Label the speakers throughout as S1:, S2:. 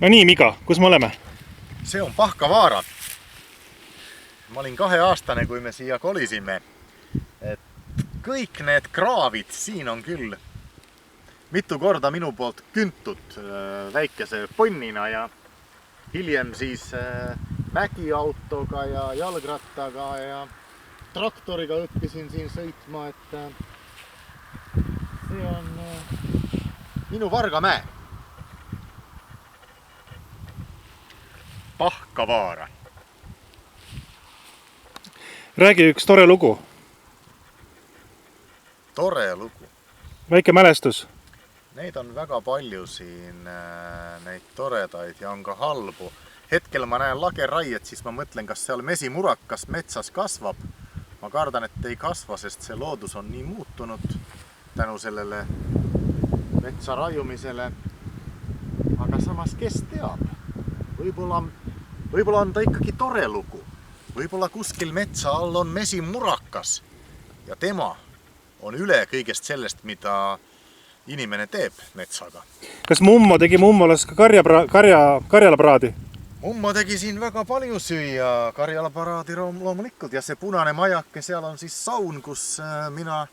S1: No nii, Miga, kus me oleme?
S2: See on Pahkavaara. Ma olin 2-aastane, kui me siia kolisime. Et kõik need kraavid siin on küll mitu korda minu poolt küntud väikese ponnina ja hiljem siis mägiautoga ja jalgrattaga ja traktoriga õppisin siin sõitma, et see on minu Vargamäe. Pahkavaara.
S1: Räägi üks tore lugu.
S2: Tore lugu.
S1: Väike mälestus.
S2: Neid on väga palju siin, neid toredaid ja on ka halbu. Hetkel ma näen lageraiet, siis ma mõtlen, kas seal mesimurakas metsas kasvab. Ma kardan, et ei kasva, sest see loodus on nii muutunud tänu sellele metsa raiumisele. Aga samas, kes teab? Võib-olla on ta ikkagi tore lugu. Võib-olla kuskil metsa all on mesimurakas ja tema on üle kõigest sellest, mida inimene teeb metsaga.
S1: Kas mummo tegi mummolas ka karjalapraadi?
S2: Mummo tegi siin väga palju süüa, karjalaparaadi loomulikult, ja see punane majake, seal on siis saun, kus mina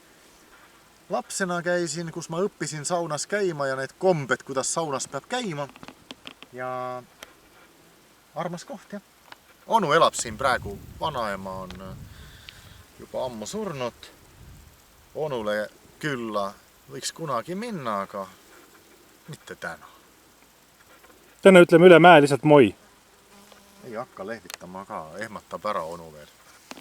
S2: lapsena käisin, kus ma õppisin saunas käima ja need kombed, kuidas saunas peab käima. Ja armas koht, jah. Onu elab siin praegu, vanaema on juba ammu surnud. Onule külla võiks kunagi minna, aga mitte täna.
S1: Täna ütleme üle mäe lihtsalt moi.
S2: Ei hakka lehvitama ka, ehmatab ära onu veel.